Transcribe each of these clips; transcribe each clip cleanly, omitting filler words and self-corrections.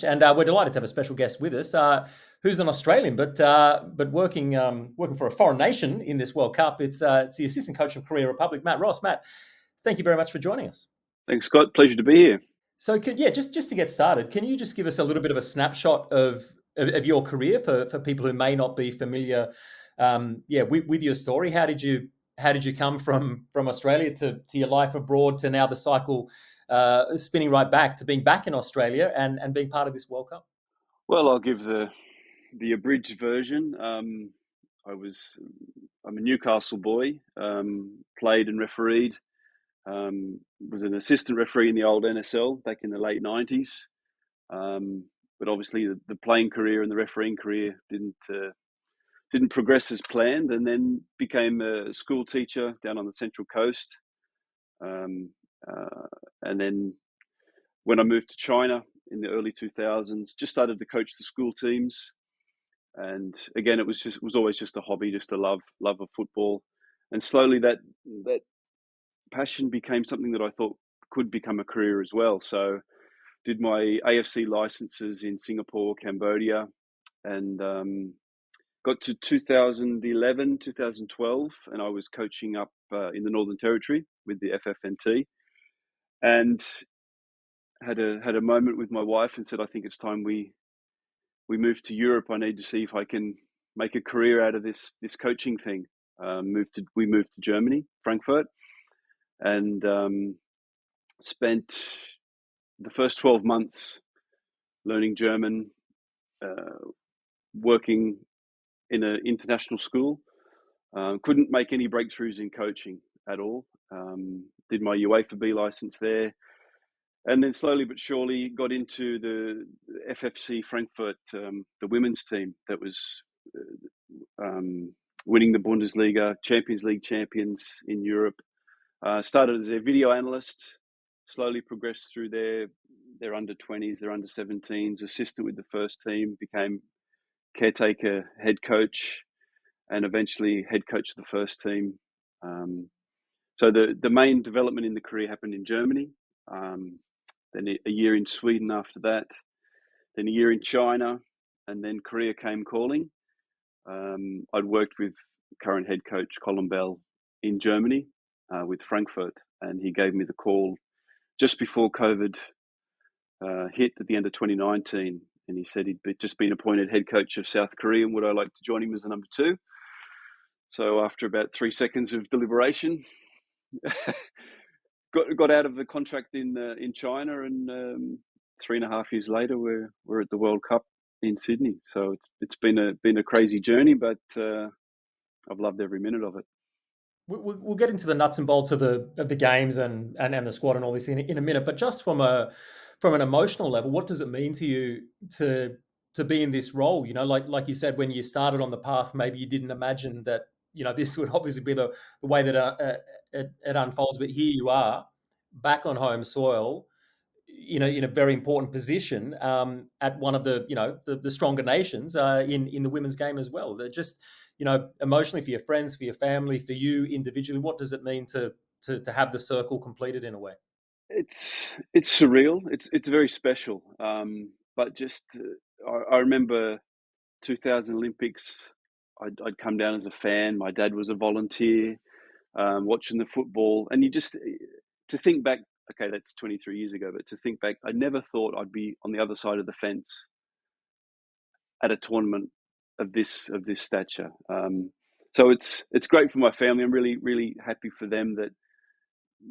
And we're delighted to have a special guest with us, who's an Australian, but working for a foreign nation in this World Cup. It's the assistant coach of Korea Republic, Matt Ross. Matt, thank you very much for joining us. Thanks, Scott. Pleasure to be here. So, just to get started, can you just give us a little bit of a snapshot of your career for people who may not be familiar, with your story? How did you come from Australia to your life abroad to now the cycle spinning right back to being back in Australia and being part of this World Cup? Well, I'll give the abridged version. I'm a Newcastle boy. Played and refereed. Was an assistant referee in the old NSL back in the late '90s. But obviously, the playing career and the refereeing career didn't progress as planned, and then became a school teacher down on the Central Coast. And then when I moved to China in the early 2000s, just started to coach the school teams. And again, it was always just a hobby, just a love of football. And slowly that passion became something that I thought could become a career as well. So did my AFC licenses in Singapore, Cambodia, and got to 2011, 2012, and I was coaching up in the Northern Territory with the FFNT, and had a moment with my wife and said, I think it's time we moved to Europe. I need to see if I can make a career out of this coaching thing. We moved to Germany, Frankfurt, and spent the first 12 months learning German, working in an international school. Couldn't make any breakthroughs in coaching at all. Did my UEFA B license there. And then slowly but surely got into the FFC Frankfurt, the women's team that was winning the Bundesliga, Champions League champions in Europe. Started as a video analyst, slowly progressed through their under-20s, their under-17s, assistant with the first team, became caretaker, head coach, and eventually head coach of the first team. So the main development in the career happened in Germany. Then a year in Sweden after that, then a year in China, and then Korea came calling. I'd worked with current head coach Colin Bell in Germany with Frankfurt, and he gave me the call just before COVID hit at the end of 2019, and he said he'd just been appointed head coach of South Korea, and would I like to join him as the number 2? So after about 3 seconds of deliberation, got out of the contract in China, and 3.5 years later, we're at the World Cup in Sydney. So it's been a crazy journey, but I've loved every minute of it. We'll get into the nuts and bolts of the games and the squad and all this in a minute. But just from an emotional level, what does it mean to you to be in this role? You know, like you said, when you started on the path, maybe you didn't imagine that this would obviously be the way that it unfolds. But here you are, back on home soil, in a very important position at one of the stronger nations in the women's game as well. They're just emotionally, for your friends, for your family, for you individually, what does it mean to have the circle completed in a way? It's surreal. It's very special. But just I remember 2000 Olympics. I'd come down as a fan. My dad was a volunteer, watching the football, and to think back. Okay, that's 23 years ago. But to think back, I never thought I'd be on the other side of the fence at a tournament of this stature. So it's great for my family. I'm really, really happy for them that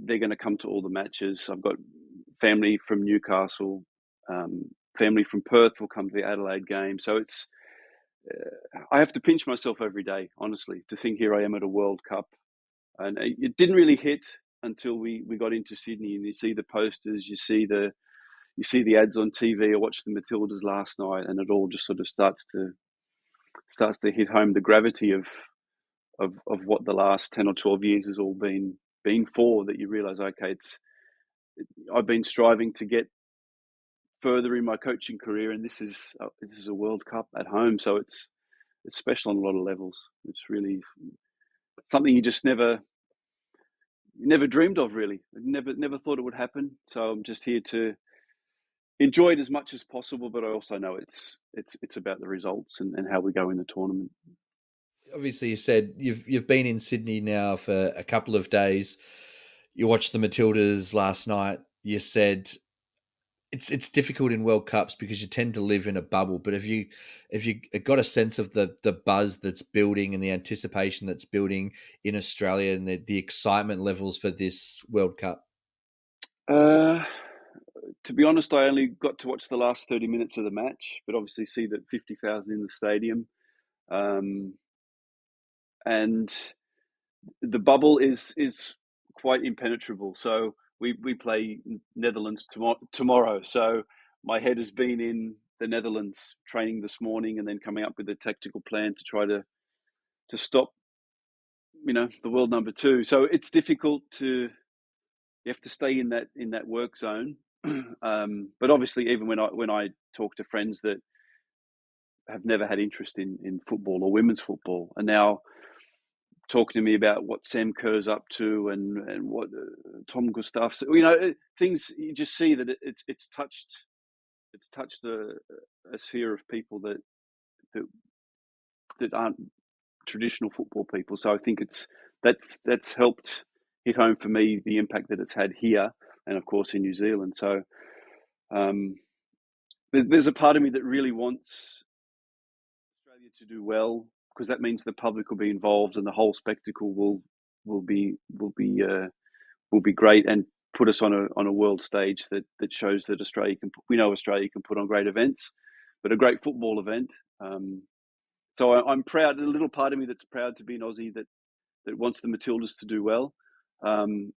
they're going to come to all the matches. I've got family from Newcastle, family from Perth will come to the Adelaide game. So I have to pinch myself every day, honestly, to think here I am at a World Cup. And it didn't really hit until we got into Sydney, and you see the posters, you see the ads on TV. I watched the Matildas last night, and it all just sort of starts to hit home the gravity of what the last 10 or 12 years has all been for, that you realize, okay, I've been striving to get further in my coaching career, and this is a World Cup at home, so it's special on a lot of levels. It's really something you just never dreamed of, really. Never thought it would happen. So I'm just here to enjoy it as much as possible, but I also know it's about the results and how we go in the tournament. Obviously, you said you've been in Sydney now for a couple of days. You watched the Matildas last night. You said it's difficult in World Cups because you tend to live in a bubble. But have you got a sense of the buzz that's building and the anticipation that's building in Australia and the excitement levels for this World Cup? Uh, to be honest, I only got to watch the last 30 minutes of the match, but obviously see that 50,000 in the stadium. Um, and the bubble is quite impenetrable. So we play Netherlands tomorrow. So my head has been in the Netherlands training this morning and then coming up with a tactical plan to try to stop, the world number two. So it's difficult to, you have to stay in that work zone. But obviously, even when I talk to friends that have never had interest in football or women's football, and now talking to me about what Sam Kerr's up to and what Tom Gustafsson, things you just see that it's touched a sphere of people that aren't traditional football people. So I think that's helped hit home for me the impact that it's had here and of course in New Zealand. So there's a part of me that really wants Australia to do well because that means the public will be involved and the whole spectacle will be great and put us on a world stage that shows that Australia we know Australia can put on great events, but a great football event. So I'm proud. A little part of me that's proud to be an Aussie that wants the Matildas to do well, and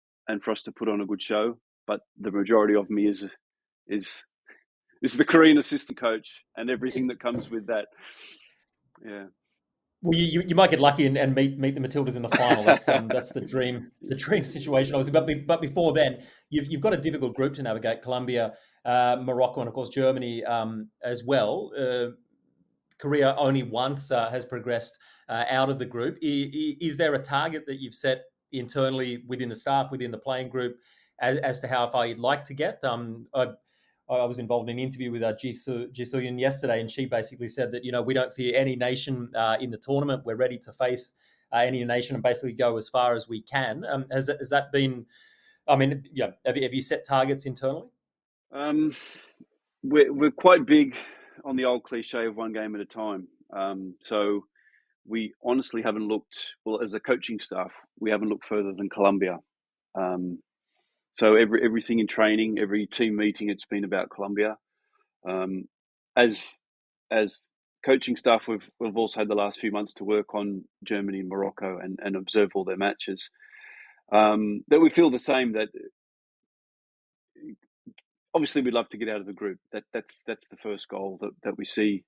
for us to put on a good show. But the majority of me is the Korean assistant coach and everything that comes with that. Yeah. Well, you might get lucky and meet the Matildas in the final. That's the dream situation, obviously. But before then, you've got a difficult group to navigate: Colombia, Morocco, and of course Germany as well. Korea only once has progressed out of the group. Is there a target that you've set internally within the staff, within the playing group, as to how far you'd like to get? I was involved in an interview with Ji Soo-yun yesterday, and she basically said that, we don't fear any nation in the tournament. We're ready to face any nation and basically go as far as we can. Has that been, have you set targets internally? We're quite big on the old cliche of one game at a time. So we honestly haven't looked, well, as a coaching staff, we haven't looked further than Colombia. So everything in training, every team meeting, it's been about Colombia. As coaching staff, we've also had the last few months to work on Germany and Morocco and observe all their matches. That we feel the same, that obviously we'd love to get out of the group. That's the first goal that we see.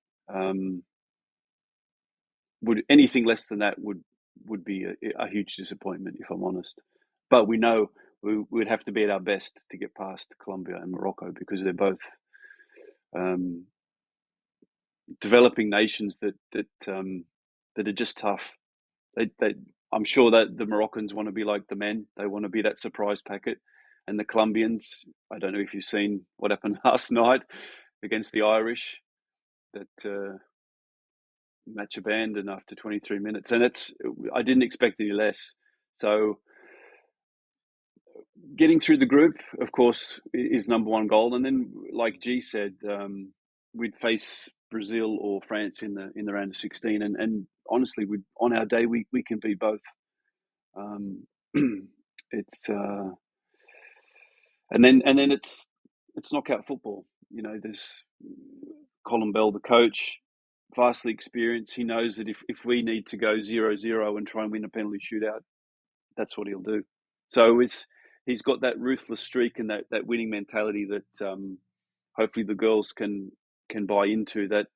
Would anything less than that would be a huge disappointment, if I'm honest. But we know we'd have to be at our best to get past Colombia and Morocco because they're both developing nations that are just tough. I'm sure that the Moroccans want to be like the men. They want to be that surprise packet. And the Colombians, I don't know if you've seen what happened last night against the Irish, that match abandoned after 23 minutes. And I didn't expect any less. So getting through the group, of course, is number one goal. And then, like G said, we'd face Brazil or France in the round of 16. And honestly, on our day, we can be both. It's and then it's knockout football. There's Colin Bell, the coach, vastly experienced. He knows that if we need to go 0-0 and try and win a penalty shootout, that's what he'll do. So he's got that ruthless streak and that winning mentality that hopefully the girls can buy into. That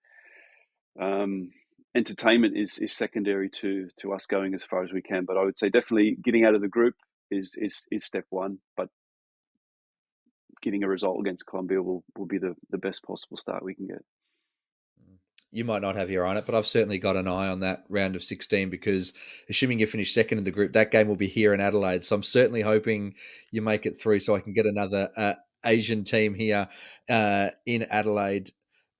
entertainment is secondary to us going as far as we can. But I would say definitely getting out of the group is step one. But getting a result against Colombia will be the best possible start we can get. You might not have your eye on it, but I've certainly got an eye on that round of 16 because assuming you finish second in the group, that game will be here in Adelaide. So I'm certainly hoping you make it through so I can get Asian team here in Adelaide.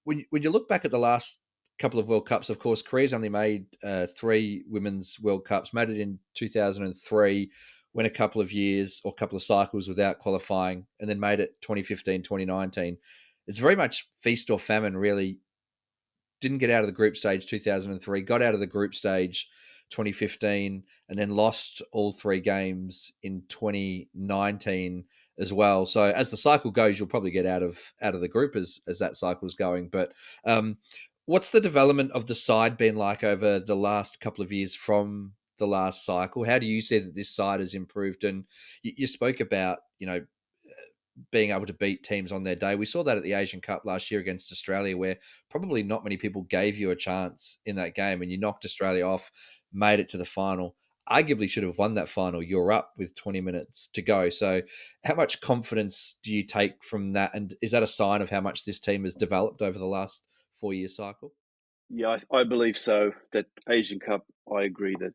When you look back at the last couple of World Cups, of course, Korea's only made 3 women's World Cups, made it in 2003, went a couple of years or a couple of cycles without qualifying, and then made it 2015, 2019. It's very much feast or famine, really. Didn't get out of the group stage 2003, got out of the group stage 2015, and then lost all 3 games in 2019 as well. So as the cycle goes, you'll probably get out of the group as that cycle's going. But what's the development of the side been like over the last couple of years from the last cycle? How do you see that this side has improved? And you spoke about, being able to beat teams on their day. We saw that at the Asian Cup last year against Australia, where probably not many people gave you a chance in that game, and you knocked Australia off, made it to the final. Arguably should have won that final. You're up with 20 minutes to go. So how much confidence do you take from that? And is that a sign of how much this team has developed over the last 4-year cycle? Yeah, I believe so. That Asian Cup, I agree that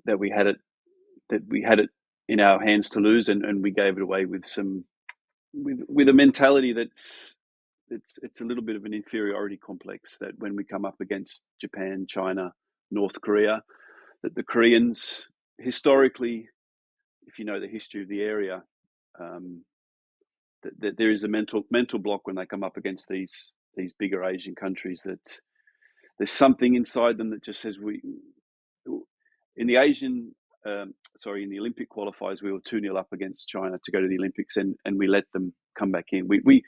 that we had it in our hands to lose, and we gave it away with a mentality that's it's a little bit of an inferiority complex, that when we come up against Japan, China, North Korea, that the Koreans historically, if you know the history of the area, that there is a mental block when they come up against these bigger Asian countries, that there's something inside them that just says in the in the Olympic qualifiers, we were 2-0 up against China to go to the Olympics, and we let them come back in. We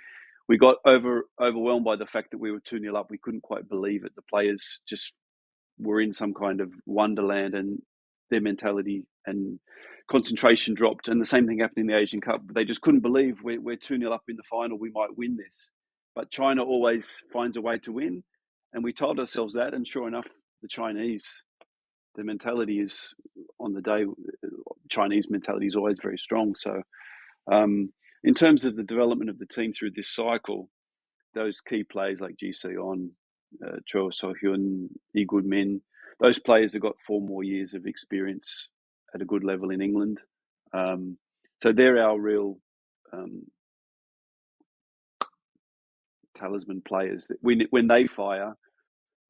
got overwhelmed by the fact that we were 2-0 up. We couldn't quite believe it. The players just were in some kind of wonderland, and their mentality and concentration dropped. And the same thing happened in the Asian Cup. They just couldn't believe we're 2-0 up in the final. We might win this. But China always finds a way to win. And we told ourselves that. And sure enough, the mentality is on the day. Chinese mentality is always very strong. So in terms of the development of the team through this cycle, those key players like Ji Se-on, Cho So-hyun, Lee Good-min, those players have got 4 more years of experience at a good level in England. So they're our real talisman players. That when they fire,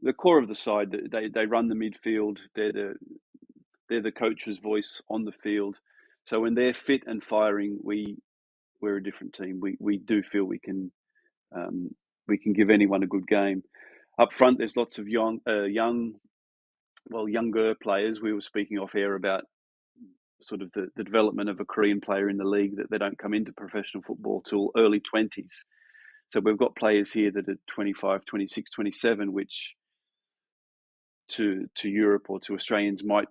the core of the side, they run the midfield. They're the coach's voice on the field. So when they're fit and firing, we're a different team. We do feel we can give anyone a good game. Up front, there's lots of younger players. We were speaking off air about sort of the development of a Korean player in the league, that they don't come into professional football till early 20s. So we've got players here that are 25, 26, 27, which to Europe or to Australians might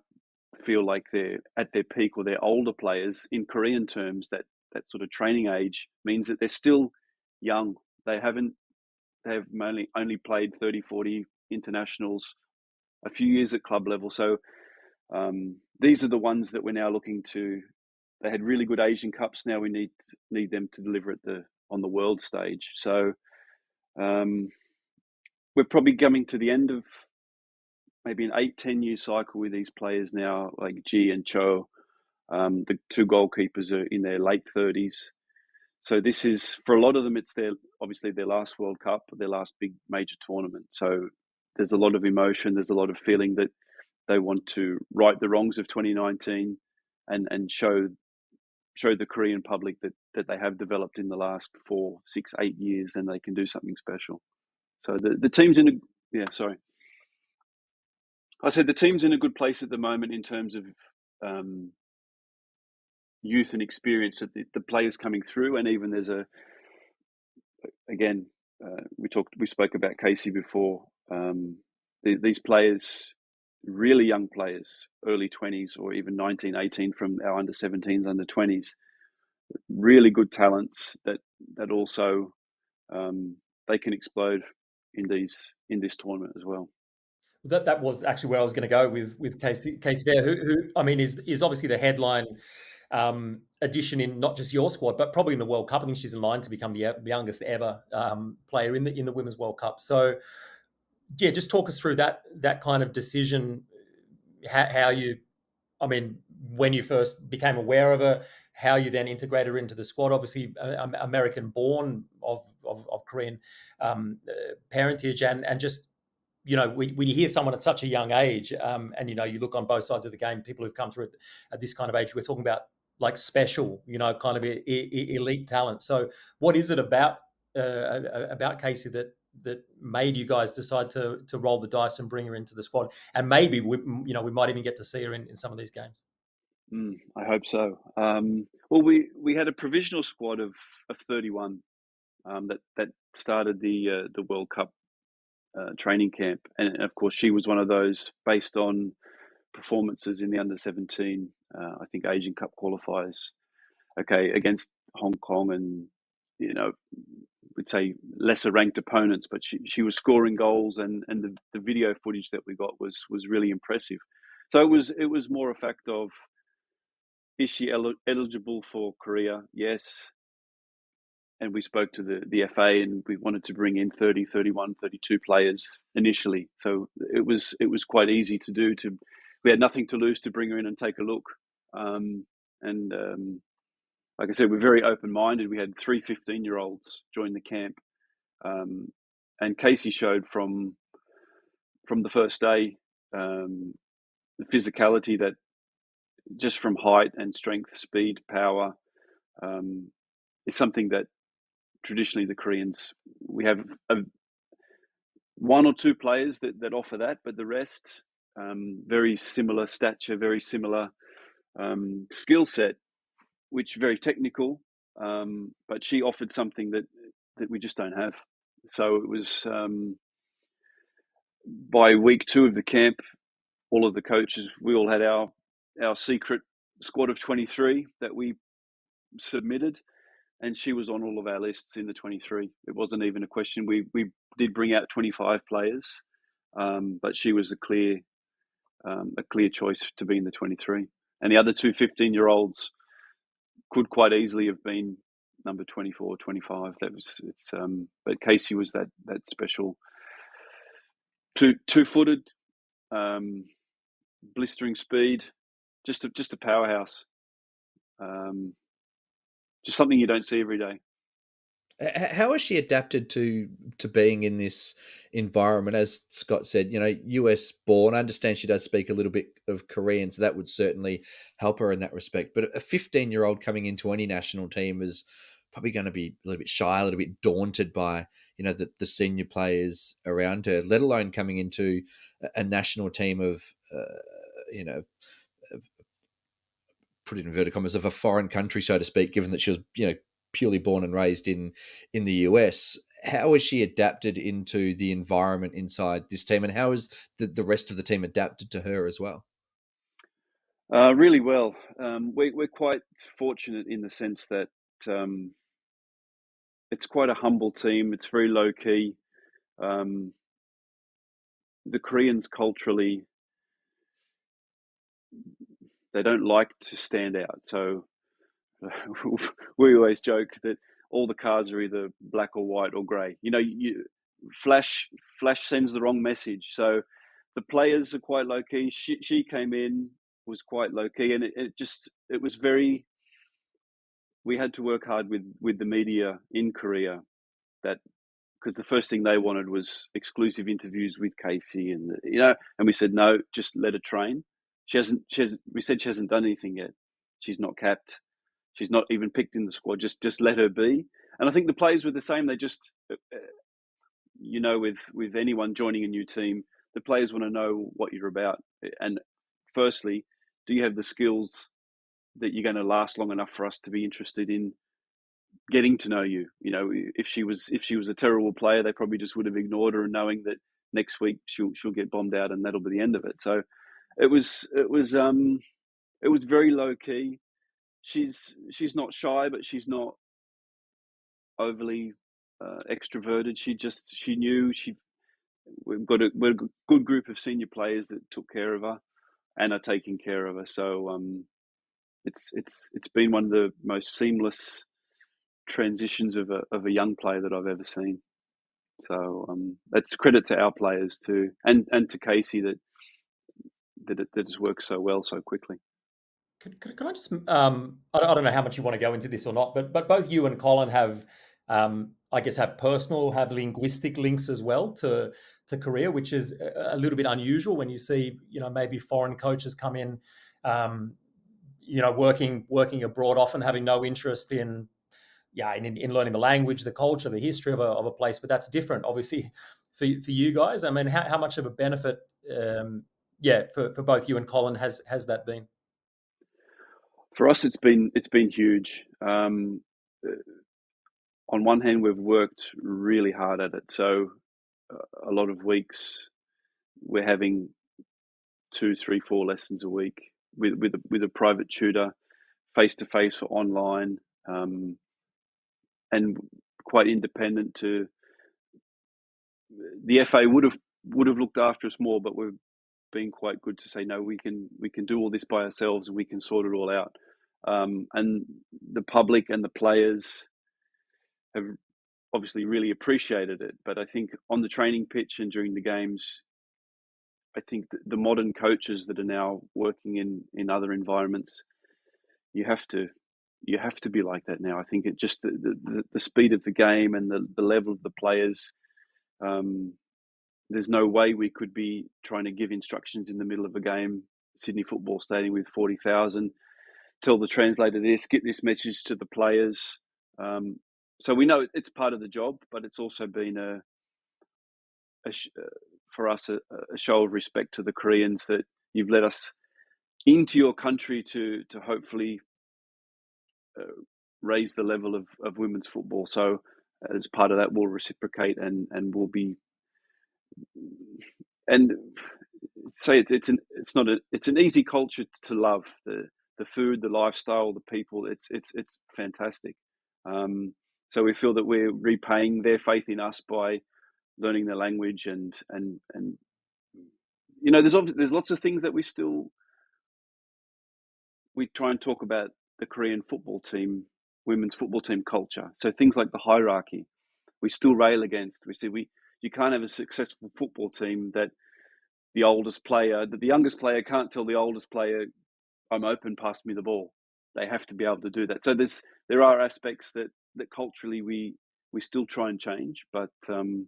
feel like they're at their peak, or they're older players. In Korean terms, that sort of training age means that they're still young. They've only played 30, 40 internationals, a few years at club level. So these are the ones that we're now looking to. They had really good Asian Cups. Now we need them to deliver on the world stage. So we're probably coming to the end of maybe an 8-10 year cycle with these players now, like Ji and Cho. The 2 goalkeepers are in their late 30s. So this is, for a lot of them, it's obviously their last World Cup, their last big major tournament. So there's a lot of emotion. There's a lot of feeling that they want to right the wrongs of 2019 and show the Korean public that they have developed in the last 4, 6, 8 years, and they can do something special. So the team's I said the team's in a good place at the moment in terms of youth and experience that the players coming through, and even there's we spoke about Casey before. These players, really young players, early 20s or even 19, 18 from our under 17s, under 20s, really good talents that also they can explode in this tournament as well. That was actually where I was going to go with Casey Phair, who I mean is obviously the headline addition in not just your squad, but probably in the World Cup. I think she's in line to become the youngest ever player in the Women's World Cup. So just talk us through that kind of decision. How you, I mean, when you first became aware of her, how you then integrated her into the squad. Obviously, American born of Korean parentage, and just when you hear someone at such a young age, and you look on both sides of the game, people who've come through at this kind of age, we're talking about like special, kind of elite talent. So, what is it about Casey that made you guys decide to roll the dice and bring her into the squad? And maybe we might even get to see her in some of these games. I hope so. Well, we had a provisional squad of 31 that started the World Cup training camp, and of course she was one of those based on performances in the under 17. I think Asian Cup qualifiers. Okay, against Hong Kong and we'd say lesser ranked opponents, but she was scoring goals, and the video footage that we got was really impressive. So it was more a fact of, is she eligible for Korea? Yes. And we spoke to the FA, and we wanted to bring in 30, 31, 32 players initially. So it was quite easy to do. We had nothing to lose to bring her in and take a look. Like I said, we're very open-minded. We had 3 15-year-olds join the camp. And Casey showed from the first day the physicality that just from height and strength, speed, power, is something that traditionally the Koreans, we have one or two players that offer that, but the rest, very similar stature, very similar skill set, which very technical, but she offered something that we just don't have. So it was by week 2 of the camp, all of the coaches, we all had our secret squad of 23 that we submitted, and she was on all of our lists in the 23. It wasn't even a question. We did bring out 25 players, but she was a clear choice to be in the 23. And the other 2 15-year-olds could quite easily have been number 24, 25. But Casey was that special two-footed, blistering speed, just a powerhouse. Just something you don't see every day. How has she adapted to being in this environment? As Scott said, US born. I understand she does speak a little bit of Korean, so that would certainly help her in that respect. But a 15-year-old coming into any national team is probably going to be a little bit shy, a little bit daunted by the senior players around her, let alone coming into a national team of put it in inverted commas, of a foreign country, so to speak, given that she was purely born and raised in the US. How has she adapted into the environment inside this team, and how has the rest of the team adapted to her as well? Really well. We're quite fortunate in the sense that it's quite a humble team. It's very low key. The Koreans culturally, they don't like to stand out. So we always joke that all the cars are either black or white or grey. Flash sends the wrong message. So the players are quite low key. She came in, was quite low key, and it was very. We had to work hard with the media in Korea, because the first thing they wanted was exclusive interviews with Casey, and and we said no, just let her train. We said she hasn't done anything yet. She's not capped. She's not even picked in the squad. Just let her be. And I think the players were the same. They just, with anyone joining a new team, the players want to know what you're about. And firstly, do you have the skills that you're going to last long enough for us to be interested in getting to know you? If she was a terrible player, they probably just would have ignored her, knowing that next week she'll get bombed out and that'll be the end of it. So it was very low key. She's not shy, but she's not overly extroverted. She knew we've got a good group of senior players that took care of her and are taking care of her. So it's been one of the most seamless transitions of a young player that I've ever seen. So that's credit to our players too, and to Casey that it has worked so well so quickly. Can I just, I don't know how much you want to go into this or not, but both you and Colin have, I guess, have personal, have linguistic links as well to Korea, which is a little bit unusual when you see, maybe foreign coaches come in, um, working abroad, often having no interest in learning the language, the culture, the history of a place. But that's different, obviously, for you guys. I mean, how much of a benefit, for both you and Colin has that been? For us, it's been huge. On one hand, we've worked really hard at it. So a lot of weeks we're having 2, 3, 4 lessons a week with a private tutor, face to face or online, and quite independent. To the FA would have looked after us more, but we've been quite good to say no. We can do all this by ourselves, and we can sort it all out. And the public and the players have obviously really appreciated it. But I think on the training pitch and during the games, I think the modern coaches that are now working in other environments, you have to be like that now. I think it just the speed of the game and the level of the players. There's no way we could be trying to give instructions in the middle of a game, Sydney Football Stadium with 40,000. Tell the translator this, get this message to the players. So we know it's part of the job, but it's also been for us a show of respect to the Koreans that you've let us into your country to hopefully raise the level of women's football. So as part of that, we'll reciprocate and we'll be and say it's an easy culture to love. The food, the lifestyle, the people. It's fantastic. So we feel that we're repaying their faith in us by learning the language and there's lots of things that we try and talk about the Korean football team, women's football team culture. So things like the hierarchy, we still rail against. We say you can't have a successful football team that the youngest player can't tell the oldest player, I'm open, pass me the ball. They have to be able to do that. So there are aspects that culturally we still try and change. But the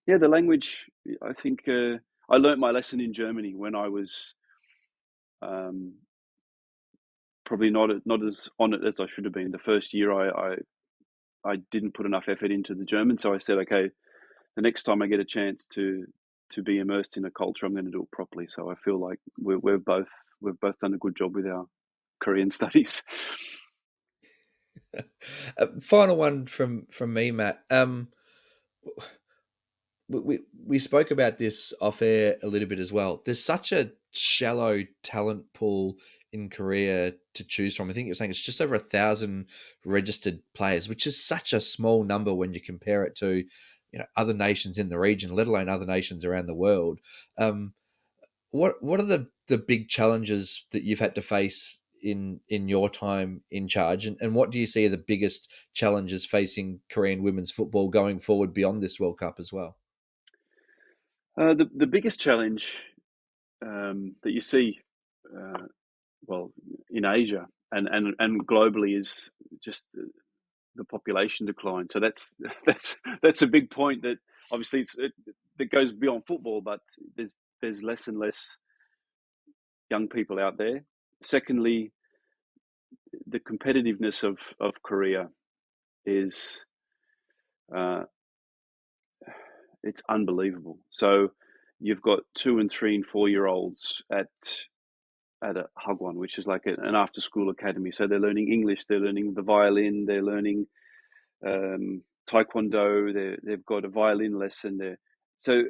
language, I think I learnt my lesson in Germany when I was probably not as on it as I should have been. The first year I didn't put enough effort into the German, so I said, okay, the next time I get a chance to be immersed in a culture, I'm going to do it properly. So I feel like we've both done a good job with our Korean studies. Final one from me, Matt. We spoke about this off air a little bit as well. There's such a shallow talent pool in Korea to choose from. I think you're saying it's just over 1,000 registered players, which is such a small number when you compare it to other nations in the region, let alone other nations around the world. What are the big challenges that you've had to face in your time in charge, and what do you see are the biggest challenges facing Korean women's football going forward beyond this World Cup as well? The biggest challenge that you see, in Asia and globally, is just the population decline. So that's a big point that obviously that goes beyond football, but there's less and less young people out there. Secondly, the competitiveness of Korea is it's unbelievable. So you've got 2 and 3 and 4-year-olds at a Hagwon, which is like an after school academy. So they're learning English, they're learning the violin, they're learning taekwondo, they've got a violin lesson there. So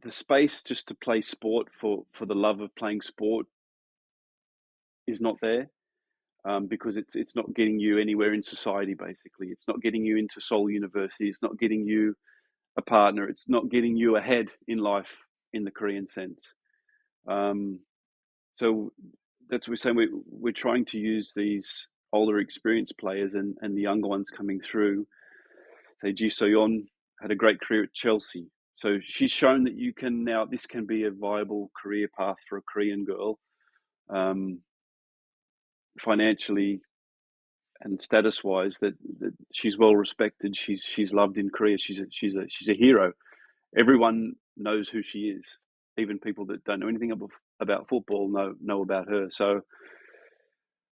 the space just to play sport for the love of playing sport is not there, because it's not getting you anywhere in society. Basically, it's not getting you into Seoul University. It's not getting you a partner. It's not getting you ahead in life in the Korean sense. So that's what we're saying. We're trying to use these older, experienced players and the younger ones coming through. Say Ji So-yeon had a great career at Chelsea. So she's shown that this can be a viable career path for a Korean girl. financially and status-wise, that she's well respected. She's loved in Korea. She's a hero. Everyone knows who she is. Even people that don't know anything about football know about her. So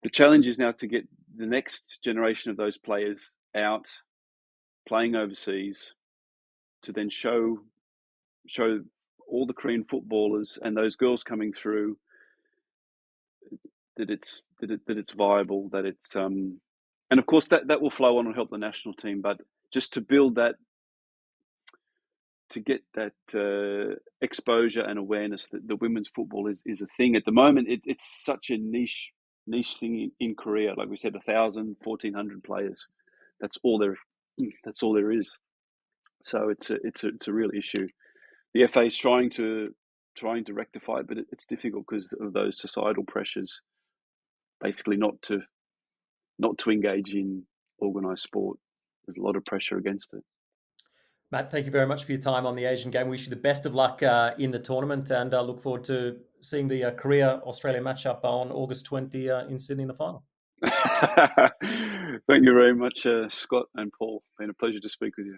the challenge is now to get the next generation of those players out playing overseas, to then show all the Korean footballers and those girls coming through that it's viable, that it's and of course that will flow on and help the national team. But just to build that, to get that exposure and awareness that the women's football is a thing. At the moment, it's such a niche thing in Korea. Like we said, 1,000, 1,400 players. That's all there is. So it's a real issue. The FA is trying to rectify it, but it's difficult because of those societal pressures. Basically, not to engage in organised sport. There's a lot of pressure against it. Matt, thank you very much for your time on the Asian Game. Wish you the best of luck in the tournament, and look forward to seeing the Korea-Australia matchup on August 20 in Sydney in the final. Thank you very much, Scott and Paul. Been a pleasure to speak with you.